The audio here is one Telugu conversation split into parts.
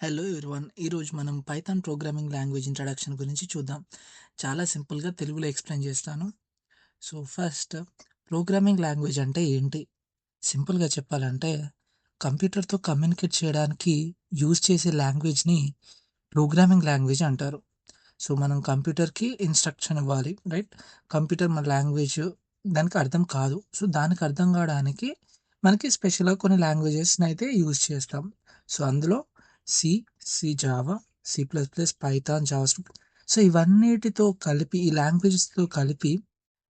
Hello everyone. ఈరోజు మనం పైథాన్ ప్రోగ్రామింగ్ లాంగ్వేజ్ ఇంట్రడక్షన్ గురించి చూద్దాం. చాలా సింపుల్గా తెలుగులో ఎక్స్ప్లెయిన్ చేస్తాను. సో ఫస్ట్, ప్రోగ్రామింగ్ లాంగ్వేజ్ అంటే ఏంటి? సింపుల్గా చెప్పాలంటే కంప్యూటర్తో కమ్యూనికేట్ చేయడానికి యూజ్ చేసే లాంగ్వేజ్ని ప్రోగ్రామింగ్ లాంగ్వేజ్ అంటారు. సో మనం కంప్యూటర్కి ఇన్స్ట్రక్షన్ ఇవ్వాలి, రైట్? కంప్యూటర్ మన లాంగ్వేజ్ దానికి అర్థం కాదు. సో దానికి అర్థం కావడానికి మనకి స్పెషల్గా కొన్ని లాంగ్వేజెస్ని అయితే యూజ్ చేస్తాం. సో అందులో సి, జావా, సి++, పైథాన్, జావాస్క్రిప్ట్. సో ఇవన్నిటితో కలిపి, ఈ లాంగ్వేజెస్తో కలిపి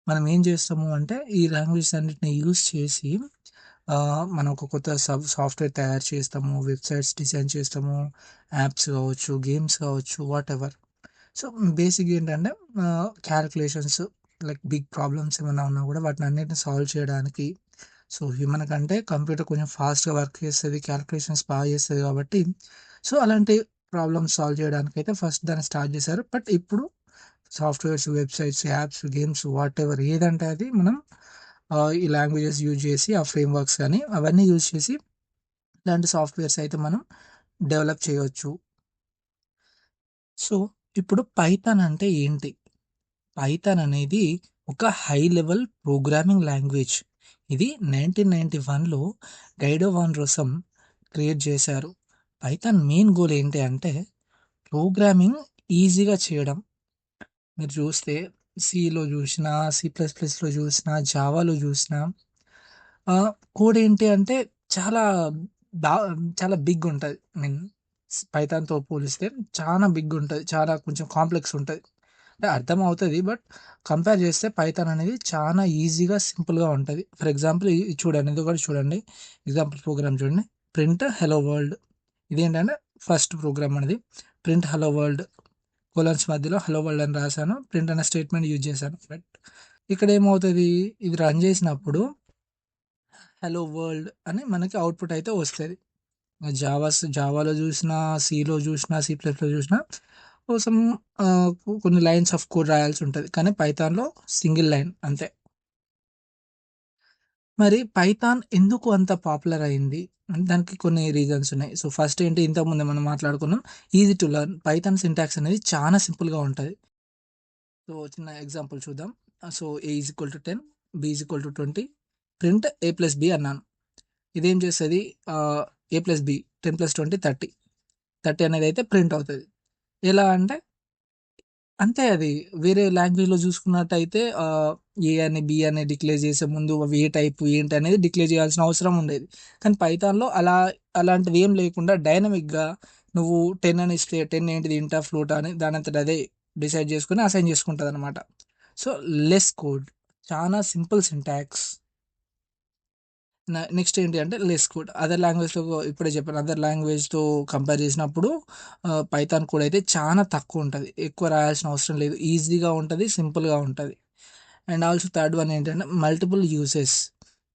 మనం ఏం చేస్తాము అంటే ఈ లాంగ్వేజెస్ అన్నిటిని యూజ్ చేసి మనం ఒక కొత్త సాఫ్ట్వేర్ తయారు చేస్తాము, వెబ్సైట్స్ డిజైన్ చేస్తాము, యాప్స్ కావచ్చు, గేమ్స్ కావచ్చు, వాట్ ఎవర్. సో బేసిక్ ఏంటంటే క్యాలిక్యులేషన్స్, లైక్ బిగ్ ప్రాబ్లమ్స్ ఏమైనా ఉన్నా కూడా వాటిని అన్నిటిని సాల్వ్ చేయడానికి. సో హ్యూమన్ కంటే కంప్యూటర్ కొంచెం ఫాస్ట్గా వర్క్ చేస్తుంది, క్యాలిక్యులేషన్స్ బాగా చేస్తుంది కాబట్టి సో అలాంటి ప్రాబ్లమ్స్ సాల్వ్ చేయడానికి అయితే ఫస్ట్ దాన్ని స్టార్ట్ చేశారు. బట్ ఇప్పుడు softwares, websites, apps, games, what ever ఏదంటే అది మనం ఈ లాంగ్వేజెస్ యూజ్ చేసి, ఆ ఫ్రేమ్వర్క్స్ కానీ అవన్నీ యూజ్ చేసి ఇలాంటి సాఫ్ట్వేర్స్ అయితే మనం డెవలప్ చేయవచ్చు. సో ఇప్పుడు పైథాన్ అంటే ఏంటి? పైథాన్ అనేది ఒక హై లెవెల్ ప్రోగ్రామింగ్ లాంగ్వేజ్. ఇది 1991లో గైడో వాన్ రోసమ్ క్రియేట్ చేశారు. పైథాన్ మెయిన్ గోల్ ఏంటి అంటే ప్రోగ్రామింగ్ ఈజీగా చేయడం. మీరు చూస్తే సిలో చూసినా, సి++లో చూసినా, జావాలో చూసినా కోడ్ ఏంటి అంటే చాలా దా చాలా బిగ్ ఉంటది. ఐ మీన్ పైథాన్‌తో పోలిస్తే చాలా బిగ్ ఉంటది. చాలా కొంచెం కాంప్లెక్స్ ఉంటది. అంటే అర్థమవుతది. బట్ కంపేర్ చేస్తే పైథాన్ అనేది చాలా ఈజీగా, సింపుల్‌గా ఉంటది. ఫర్ ఎగ్జాంపుల్ ఇది చూడండి. ఇది ఒకటి చూడండి. ఎగ్జాంపుల్ ప్రోగ్రామ్ చూడండి. Print hello world. ఇదేంటంటే ఫస్ట్ ప్రోగ్రామ్ అనేది. ప్రింట్ హెలో వరల్డ్ కోలన్స్ మధ్యలో హలో వరల్డ్ అని రాసాను. ప్రింట్ అనే స్టేట్మెంట్ యూజ్ చేశాను. బట్ ఇక్కడ ఏమవుతది? ఇది రన్ చేసినప్పుడు హలో వరల్డ్ అని మనకి అవుట్‌పుట్ అయితే వస్తది. జావాలో చూసినా, సిలో చూసినా, సి++లో చూసినా కోసం కొన్ని లైన్స్ ఆఫ్ కోడ్ రాయాల్సి ఉంటది. కానీ పైథాన్‌లో సింగిల్ లైన్ అంతే. మరి పైథాన్ ఎందుకు అంత పాపులర్ అయింది? దానికి కొన్ని రీజన్స్ ఉన్నాయి. సో ఫస్ట్ ఏంటి, ఇంతకుముందే మనం మాట్లాడుకున్నాం, easy to learn. Python syntax అనేది చాలా సింపుల్‌గా ఉంటది. సో చిన్న ఎగ్జాంపుల్ చూద్దాం. So A = 10, B = 20, print A+B అన్నాను. ఇదేం చేస్తది? A+B, 10+20 30. 30 అనేది అయితే ప్రింట్ అవుతది. ఎలా అంటే అంతే, అది వేరే లాంగ్వేజ్‌లో చూసుకున్నట్టయితే ఏ అని, బి అని డిక్లేర్ చేసే ముందు అవి ఏ టైప్ ఏంటి అనేది డిక్లేర్ చేయాల్సిన అవసరం ఉండేది. కానీ పైథాన్‌లో అలాంటివి ఏం లేకుండా డైనమిక్‌గా నువ్వు 10 అని ఇస్తే 10 ఏంటిది, ఇంటా, ఫ్లోటా అని దానంతట అదే డిసైడ్ చేసుకొని అసైన్ చేసుకుంటదనమాట. సో లెస్ కోడ్, చాలా సింపుల్ సింటాక్స్. నెక్స్ట్ ఏంటి అంటే లెస్ కోడ్. అదర్ లాంగ్వేజ్‌తో ఇప్పుడే చెప్పాను. అదర్ లాంగ్వేజ్‌తో కంపేర్ చేసినప్పుడు పైథాన్ కోడ్ అయితే చాలా తక్కువుంటది. ఎక్కువ రాయాల్సిన అవసరం లేదు. ఈజీగా ఉంటది. సింపుల్‌గా ఉంటది. అండ్ ఆల్సో థర్డ్ వన్ ఏంటంటే మల్టిపుల్ యూజెస్.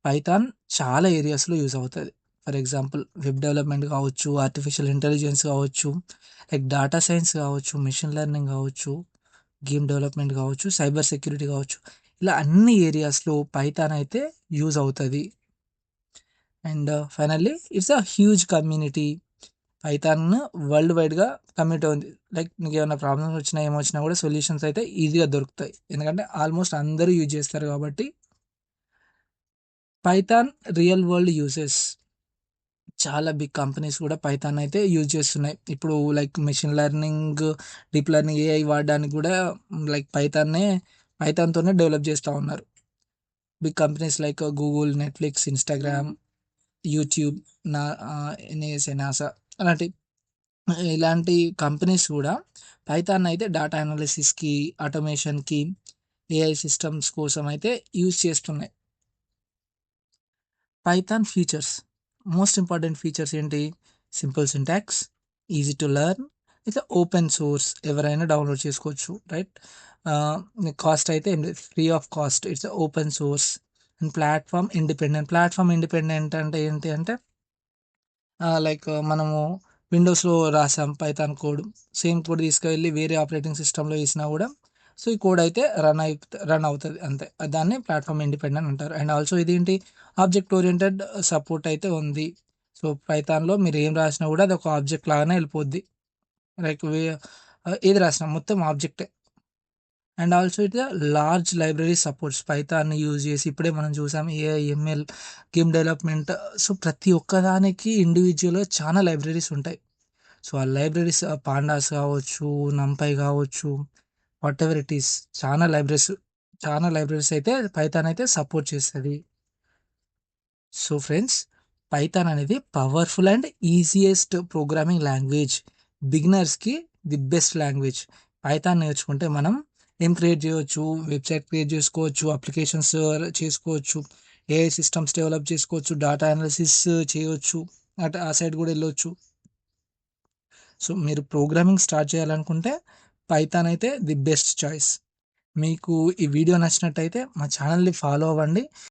పైథాన్ చాలా ఏరియాస్‌లో యూజ్ అవుతది. ఫర్ ఎగ్జాంపుల్ వెబ్ డెవలప్‌మెంట్ కావచ్చు, ఆర్టిఫిషియల్ ఇంటెలిజెన్స్ కావచ్చు, లైక్ డేటా సైన్స్ కావచ్చు, మెషిన్ లెర్నింగ్ కావచ్చు, గేమ్ డెవలప్‌మెంట్ కావచ్చు, సైబర్ సెక్యూరిటీ కావచ్చు. ఇలా అన్ని ఏరియాస్‌లో పైథాన్ అయితే యూజ్ అవుతది. And finally it's a huge community. Python world వైడ్‌గా కమ్యూనిటీ ఉంది. లైక్ నీకేమైనా ప్రాబ్లమ్స్ వచ్చినా, ఏమొచ్చినా కూడా సొల్యూషన్స్ అయితే ఈజీగా దొరుకుతాయి. ఎందుకంటే ఆల్మోస్ట్ అందరూ యూజ్ చేస్తారు కాబట్టి. Python real world uses. చాలా బిగ్ కంపెనీస్ కూడా పైథాన్ అయితే యూజ్ చేస్తున్నాయి. ఇప్పుడు like machine learning, deep learning, AI వాడడానికి కూడా లైక్ పైథాన్‌తోనే డెవలప్ చేస్తా ఉన్నారు. Big companies like Google, Netflix, Instagram, YouTube, నా ఎన్‌ఏఎస్ఏ, నాసా అలాంటి ఇలాంటి కంపెనీస్ కూడా పైథాన్ అయితే డేటా అనాలిసిస్‌కి, ఆటోమేషన్‌కి, ఏఐ సిస్టమ్స్ కోసం అయితే యూజ్ చేస్తున్నాయి. Python features, most important features ఏంటి? Simple syntax, easy to learn, it's open source, ఎవరైనా డౌన్లోడ్ చేసుకోవచ్చు, రైట్? కాస్ట్ అయితే ఏం లేదు, free of cost. It's open source. And platform independent. Platform independent అంటే ఏంటి అంటే లైక్ మనము విండోస్‌లో రాసాం పైథాన్ కోడ్. సేమ్ కోడ్ తీసుకెళ్ళి వేరే ఆపరేటింగ్ సిస్టమ్‌లో ఏసినా గూడా సో ఈ కోడ్ అయితే రన్ అవుతది అంతే. దాన్ని ప్లాట్‌ఫార్మ్ ఇండిపెండెంట్ అంటారు. అండ్ ఆల్సో ఇదేంటి, ఆబ్జెక్ట్ ఓరియెంటెడ్ సపోర్ట్ అయితే ఉంది. సో, పైథాన్‌లో మీరు ఏం రాసినా గూడా అదొక ఆబ్జెక్ట్ లాగానే ఎళ్ళిపోద్ది. లైక్ ఏది రాసినా మొత్తం ఆబ్జెక్టే. And also it large library supports పైథాన్‌ని యూజ్ చేసి ఇప్పుడే మనం చూసాం AI, ML, game development. So, ప్రతి ఒక్కదానికి ఇండివిడ్యువల్‌గా చాలా లైబ్రరీస్ ఉంటాయి. సో, ఆ లైబ్రరీస్ పాండాస్ కావచ్చు, నంపై కావచ్చు, వాటెవర్ ఇట్ ఈస్ చాలా లైబ్రరీస్ అయితే పైథాన్ అయితే సపోర్ట్ చేస్తది. సో ఫ్రెండ్స్, పైథాన్ అనేది powerful and easiest programming language. బిగినర్స్‌కి ది బెస్ట్ లాంగ్వేజ్. పైథాన్ నేర్చుకుంటే మనం ఏం క్రియేట్ చేయొచ్చు, వెబ్‌సైట్ క్రియేట్ చేసుకోవచ్చు, అప్లికేషన్స్ చేసుకోవచ్చు, ఏఐ సిస్టమ్స్ డెవలప్ చేసుకోవచ్చు, డేటా అనాలిసిస్ చేయొచ్చు. అటు ఆ సైడ్ కూడా వెళ్ళొచ్చు. సో, మీరు ప్రోగ్రామింగ్ స్టార్ట్ చేయాలనుకుంటే పైథాన్ అయితే ది బెస్ట్ చాయిస్. మీకు ఈ వీడియో నచ్చినట్టయితే మా ఛానల్‌ని ఫాలో అవ్వండి.